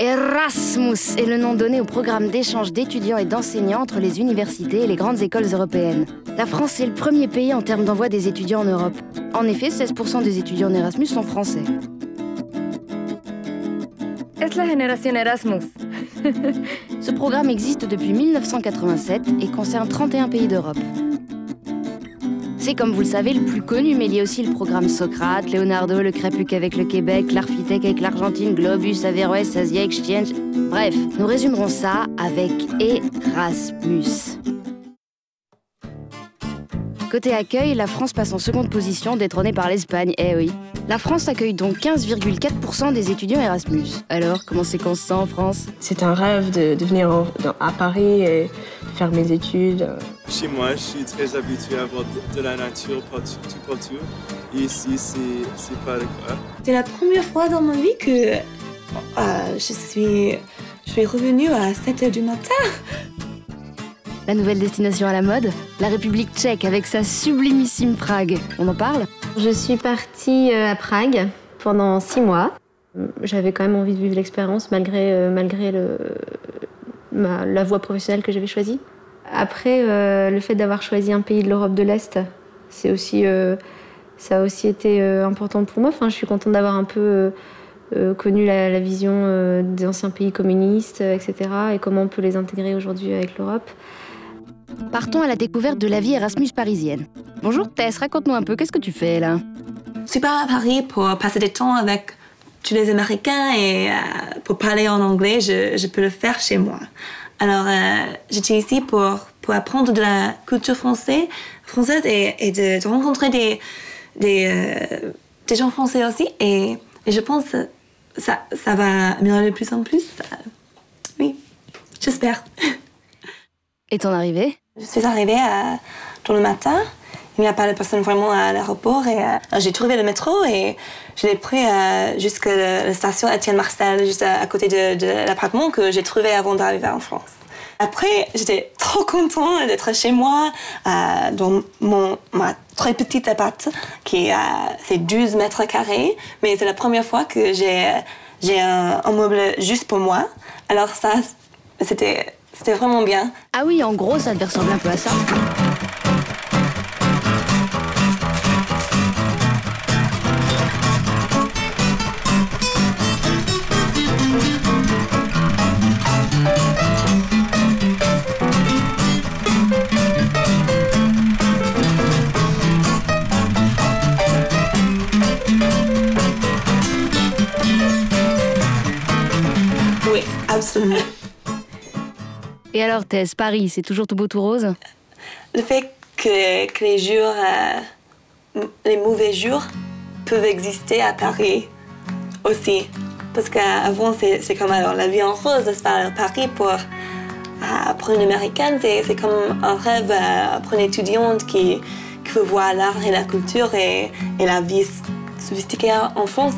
Erasmus est le nom donné au programme d'échange d'étudiants et d'enseignants entre les universités et les grandes écoles européennes. La France est le premier pays en termes d'envoi des étudiants en Europe. En effet, 16% des étudiants en Erasmus sont français. Es la génération Erasmus. Ce programme existe depuis 1987 et concerne 31 pays d'Europe. C'est, comme vous le savez, le plus connu, mais il y a aussi le programme Socrate, Leonardo, le Crépuc avec le Québec, l'Arfitec avec l'Argentine, Globus, Averroès, Asia Exchange. Bref, nous résumerons ça avec Erasmus. Côté accueil, la France passe en seconde position, détrônée par l'Espagne, eh oui. La France accueille donc 15,4% des étudiants Erasmus. Alors, comment c'est qu'on se sent en France? C'est un rêve de venir à Paris et faire mes études. Chez moi, je suis très habitué à voir de la nature partout. Et ici, c'est pas le cas. C'est la première fois dans ma vie que je suis revenue à 7h du matin. La nouvelle destination à la mode, la République tchèque avec sa sublimissime Prague. On en parle? Je suis partie à Prague pendant 6 mois. J'avais quand même envie de vivre l'expérience malgré la voie professionnelle que j'avais choisie. Après, le fait d'avoir choisi un pays de l'Europe de l'Est, ça a aussi été important pour moi. Enfin, je suis contente d'avoir un peu connu la vision des anciens pays communistes, etc. et comment on peut les intégrer aujourd'hui avec l'Europe. Partons à la découverte de la vie Erasmus parisienne. Bonjour Tess, raconte-nous un peu, qu'est-ce que tu fais là? Je suis pas à Paris pour passer du temps avec tous les Américains et pour parler en anglais, je peux le faire chez moi. Alors, j'étais ici pour apprendre de la culture française et de rencontrer des gens français aussi. Et je pense que ça va améliorer de plus en plus. Oui, j'espère. Et ton arrivée? Je suis arrivée tôt le matin. Il n'y a pas de personne vraiment à l'aéroport. Et j'ai trouvé le métro et je l'ai pris jusqu'à la station Étienne Marcel, juste à côté de l'appartement que j'ai trouvé avant d'arriver en France. Après, j'étais trop contente d'être chez moi, dans ma très petite appart, qui c'est 12 mètres carrés. Mais c'est la première fois que j'ai un meuble juste pour moi. Alors ça, c'était vraiment bien. Ah oui, en gros, ça devait ressembler un peu à ça. Oui, absolument. Et alors Tess, Paris, c'est toujours tout beau tout rose? Le fait que les jours, les mauvais jours peuvent exister à Paris aussi. Parce qu'avant, c'est comme alors, la vie en rose, c'est pas à Paris pour une Américaine, c'est comme un rêve pour une étudiante qui veut voir l'art et la culture et la vie sophistiquée en France.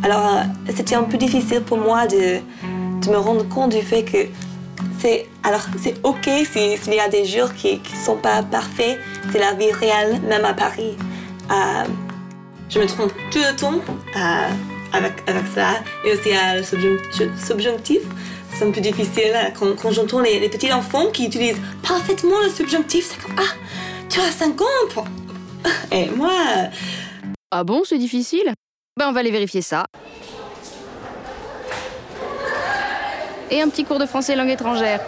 Alors, c'était un peu difficile pour moi de me rendre compte du fait que c'est OK s'il y a des jours qui ne sont pas parfaits, c'est la vie réelle, même à Paris. Je me trompe tout le temps avec ça. Et aussi le subjonctif, c'est un peu difficile quand j'entends les petits enfants qui utilisent parfaitement le subjonctif. C'est comme « Ah, tu as 5 ans !» Et moi... Ah bon, c'est difficile? Ben on va aller vérifier ça. Et un petit cours de français langue étrangère.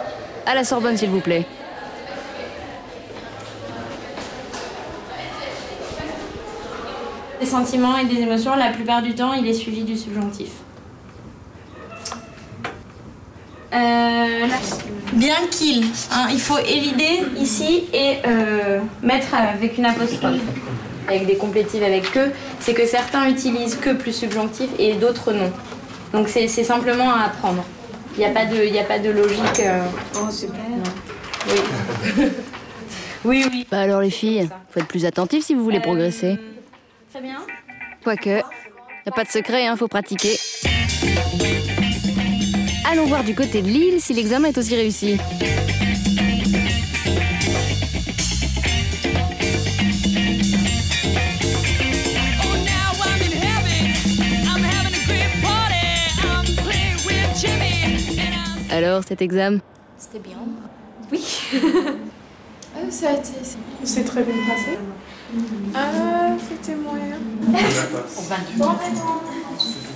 À la Sorbonne, s'il vous plaît. Des sentiments et des émotions, la plupart du temps, il est suivi du subjonctif. Bien qu'il, il faut évider ici et mettre avec une apostrophe. Avec des complétives avec que, c'est que certains utilisent que plus subjonctif et d'autres non. Donc c'est simplement à apprendre. Il n'y a pas de logique. Oh, super. Oui. Oui. Bah alors les filles, faut être plus attentifs si vous voulez progresser. Très bien. Quoique, y a pas de secret, faut pratiquer. Allons voir du côté de Lille si l'examen est aussi réussi. Jimmy. Alors, cet examen? C'était bien. Oui. C'est très bien passé. C'était moyen.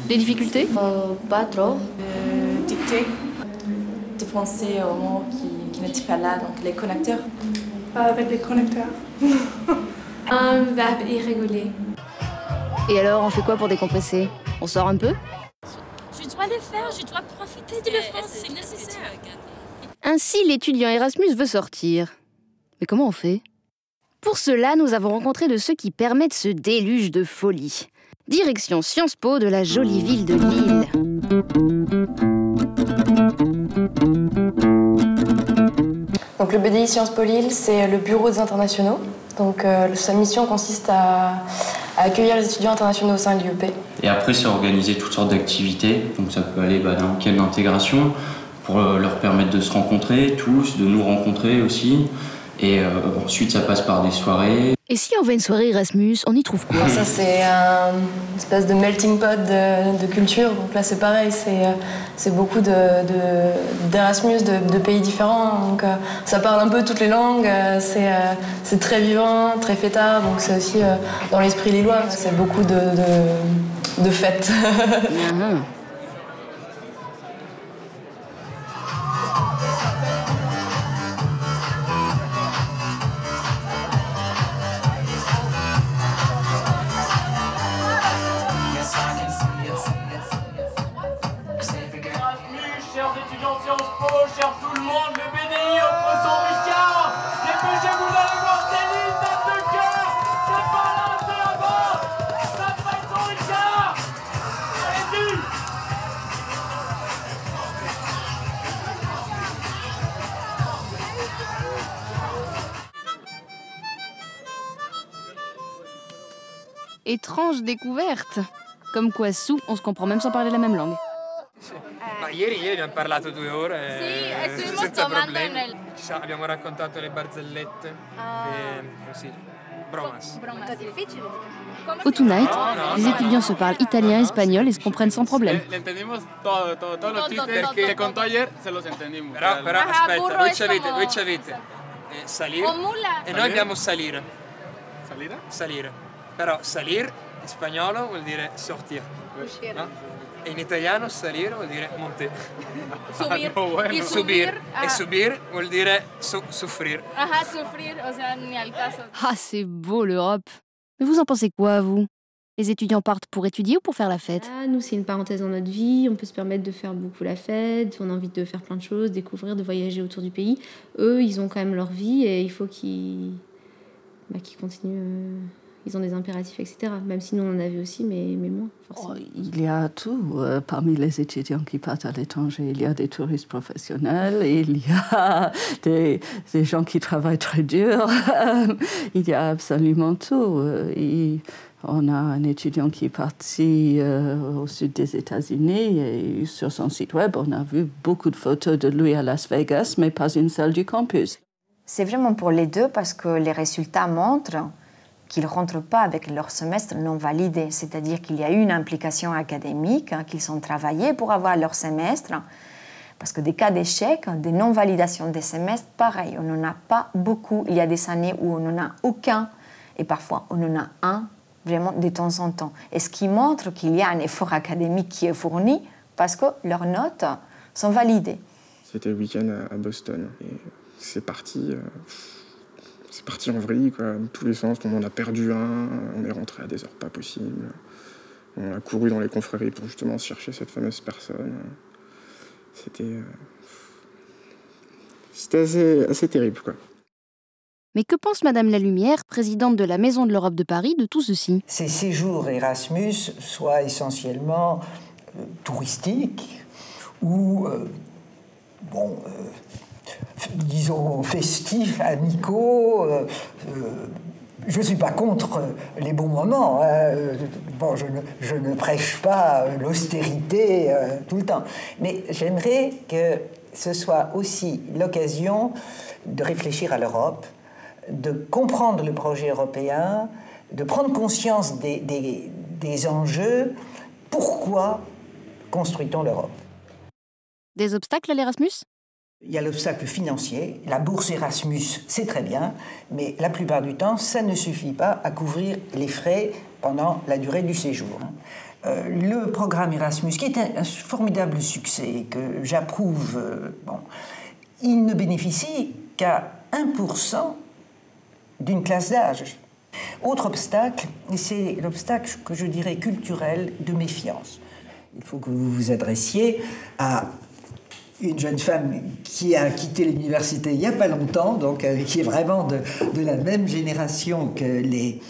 Des difficultés? Pas trop. Dictée. De penser aux mots qui n'étaient pas là, donc les connecteurs. Avec les connecteurs. Un verbe irrégulier. Et alors, on fait quoi pour décompresser? On sort un peu? Je dois le faire, je dois profiter de la France, c'est nécessaire. Ainsi, l'étudiant Erasmus veut sortir. Mais comment on fait? Pour cela, nous avons rencontré de ceux qui permettent ce déluge de folie. Direction Sciences Po de la jolie ville de Lille. Donc le BDI Sciences Po Lille, c'est le bureau des internationaux. Donc sa mission consiste à accueillir les étudiants internationaux au sein de l'IEP. Et après, c'est organiser toutes sortes d'activités. Donc ça peut aller d'un week-end d'intégration pour leur permettre de se rencontrer tous, de nous rencontrer aussi. Et ensuite, ça passe par des soirées. Et si on va à une soirée Erasmus, on y trouve quoi? Ça, c'est une espèce de melting pot de culture. Donc là, c'est pareil, c'est beaucoup d'Erasmus, de pays différents. Donc ça parle un peu toutes les langues, c'est très vivant, très fêtard. Donc c'est aussi dans l'esprit lillois, c'est beaucoup de fêtes. Chers étudiants Sciences Po, chers tout le monde, le BDI offre son Ricard. Dépêchez-vous d'aller voir Céline, dame de cœur. C'est pas là, c'est là-bas. Ça fait son Ricard. Allez-y. Étrange découverte. Comme quoi, sous, on se comprend même sans parler la même langue. Ma ieri abbiamo parlato 2 ore senza problemi. Abbiamo raccontato le barzellette e così. Bromas. Au Tonight, les étudiants se parlent italien, espagnol et se comprennent sans problème. Entendimos todo lo chiste perché te contò ieri se los entendimos. Però aspetta, voi ci avete salire e noi abbiamo salire. Salire? Salire. Però salir in spagnolo vuol dire sortir. No? E in italiano salire vuol dire monter. Subir. Y subir. E subir vuol dire souffrir. Ajá, sufrir, o sea, ni al caso. Ah, c'est beau l'Europe. Mais vous en pensez quoi, vous? Les étudiants partent pour étudier ou pour faire la fête? Nous, c'est une parenthèse dans notre vie. On peut se permettre de faire beaucoup la fête. On a envie de faire plein de choses, découvrir, de voyager autour du pays. Eux, ils ont quand même leur vie et il faut qu'ils continuent. Ils ont des impératifs, etc. Même si nous, on en avait aussi, mais moins, forcément. Il y a tout. Parmi les étudiants qui partent à l'étranger, il y a des touristes professionnels, il y a des gens qui travaillent très dur. Il y a absolument tout. On a un étudiant qui est parti au sud des États-Unis et sur son site web, on a vu beaucoup de photos de lui à Las Vegas, mais pas une seule du campus. C'est vraiment pour les deux parce que les résultats montrent qu'ils ne rentrent pas avec leur semestre non validé, c'est-à-dire qu'il y a eu une implication académique, qu'ils ont travaillé pour avoir leur semestre, parce que des cas d'échec, des non-validations des semestres, pareil, on n'en a pas beaucoup. Il y a des années où on n'en a aucun, et parfois on en a un, vraiment de temps en temps. Et ce qui montre qu'il y a un effort académique qui est fourni, parce que leurs notes sont validées. C'était le week-end à Boston, et c'est parti... C'est parti en vrille, quoi, dans tous les sens. On en a perdu un, on est rentré à des heures pas possibles. On a couru dans les confréries pour justement chercher cette fameuse personne. C'était assez terrible, quoi. Mais que pense Madame Lalumière, présidente de la Maison de l'Europe de Paris, de tout ceci? Ces séjours Erasmus soient essentiellement touristiques ou, disons, festifs, amicaux. Je ne suis pas contre les bons moments. Bon, je ne prêche pas l'austérité tout le temps. Mais j'aimerais que ce soit aussi l'occasion de réfléchir à l'Europe, de comprendre le projet européen, de prendre conscience des enjeux. Pourquoi construit-on l'Europe ? Des obstacles à l'Erasmus ? Il y a l'obstacle financier. La bourse Erasmus, c'est très bien, mais la plupart du temps, ça ne suffit pas à couvrir les frais pendant la durée du séjour. Le programme Erasmus, qui est un formidable succès, que j'approuve, il ne bénéficie qu'à 1% d'une classe d'âge. Autre obstacle, c'est l'obstacle que je dirais culturel de méfiance. Il faut que vous vous adressiez à une jeune femme qui a quitté l'université il n'y a pas longtemps, donc qui est vraiment de la même génération que les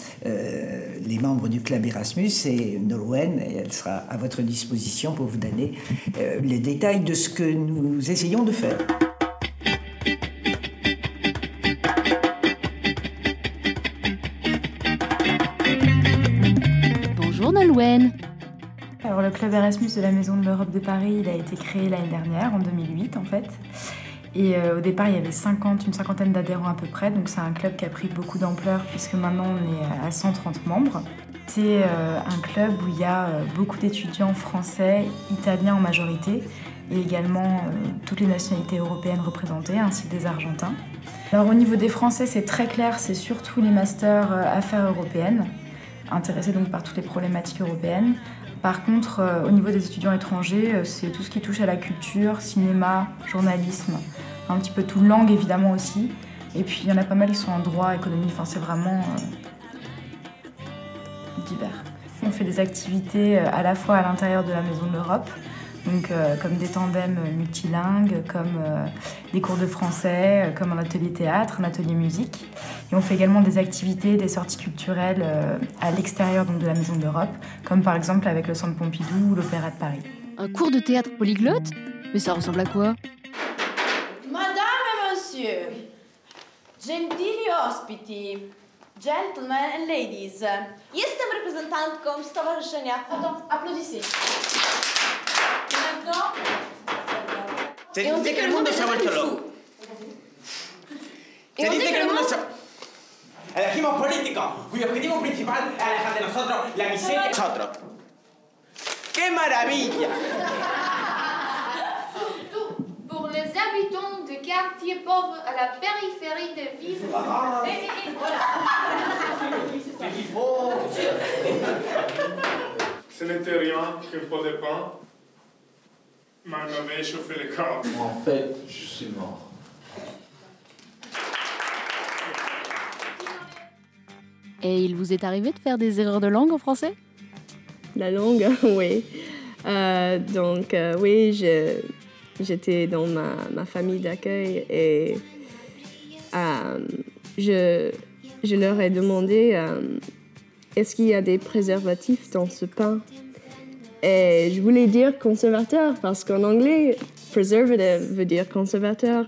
membres du club Erasmus, c'est Nolwenn, et elle sera à votre disposition pour vous donner les détails de ce que nous essayons de faire. Bonjour Nolwenn. Alors, le club Erasmus de la Maison de l'Europe de Paris, il a été créé l'année dernière, en 2008 en fait. Et au départ, il y avait une cinquantaine d'adhérents à peu près, donc c'est un club qui a pris beaucoup d'ampleur puisque maintenant on est à 130 membres. C'est un club où il y a beaucoup d'étudiants français, italiens en majorité, et également toutes les nationalités européennes représentées, ainsi que des Argentins. Alors au niveau des Français, c'est très clair, c'est surtout les masters affaires européennes, intéressés donc par toutes les problématiques européennes. Par contre, au niveau des étudiants étrangers, c'est tout ce qui touche à la culture, cinéma, journalisme, un petit peu tout, langue évidemment aussi. Et puis il y en a pas mal qui sont en droit, économie, enfin c'est vraiment divers. On fait des activités à la fois à l'intérieur de la Maison de l'Europe, donc comme des tandems multilingues, comme des cours de français, comme un atelier théâtre, un atelier musique. Et on fait également des activités, des sorties culturelles à l'extérieur donc, de la Maison de l'Europe, comme par exemple avec le Centre Pompidou ou l'Opéra de Paris. Un cours de théâtre polyglotte ? Mais ça ressemble à quoi ? Madame et monsieur, gentili ospiti, gentlemen and ladies, jestem reprezentantką Stowarzyszenia... Attends, applaudissez. Maintenant... Se dice que el mundo se ha vuelto loco. Se dice que el mundo se... Elegimos políticos cuyo objetivo principal es alejar de nosotros la miseria de nosotros. ¡Qué maravilla! Surtout pour les habitants de quartiers pauvres à la périphérie de villes. Voilà. Ce n'était rien qu'un pot de pain, mais elle m'avait échauffé le corps. En fait, je suis mort. Et il vous est arrivé de faire des erreurs de langue en français ? La langue, oui. Oui, j'étais dans ma famille d'accueil et je leur ai demandé est-ce qu'il y a des préservatifs dans ce pain ? Et je voulais dire conservateur parce qu'en anglais, preservative veut dire conservateur.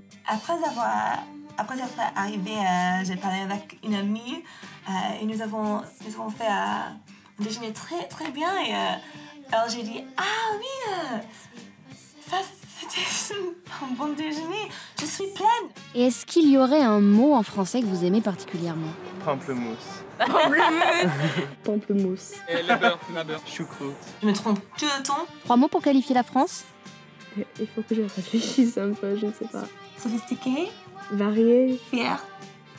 Après être arrivée, j'ai parlé avec une amie et nous avons fait un déjeuner très très bien. Et alors j'ai dit ah oui, ça c'était un bon déjeuner. Je suis pleine. Et est-ce qu'il y aurait un mot en français que vous aimez particulièrement ? Pamplemousse. Pamplemousse. Et la beurre. Choucroute. Je me trompe tout le temps. 3 mots pour qualifier la France ? Il faut que je réfléchisse un peu, je ne sais pas. Sophistiquée. Variée. Fière.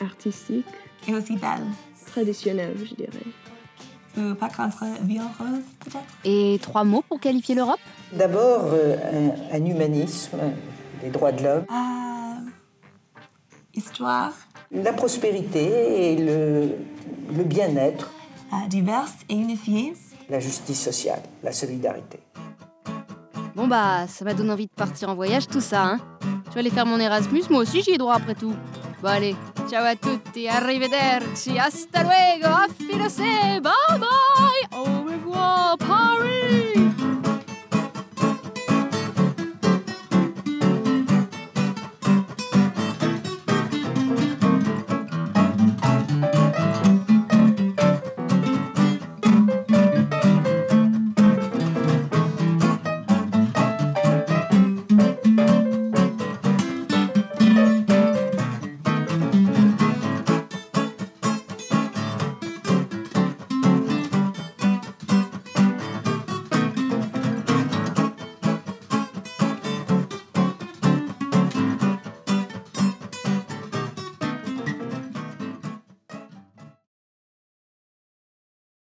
Artistique. Et aussi belle. Traditionnelle, je dirais. Pas contre bien rose, peut-être. Et 3 mots pour qualifier l'Europe ? D'abord, un humanisme, les droits de l'homme. Histoire. La prospérité et le bien-être. Diverse et unifiée. La justice sociale, la solidarité. Bon bah, ça m'a donné envie de partir en voyage tout ça, hein. Je vais aller faire mon Erasmus, moi aussi j'y ai droit après tout. Bon allez, ciao à tutti, arrivederci, hasta luego, affilosé, bye bye, au revoir Paris.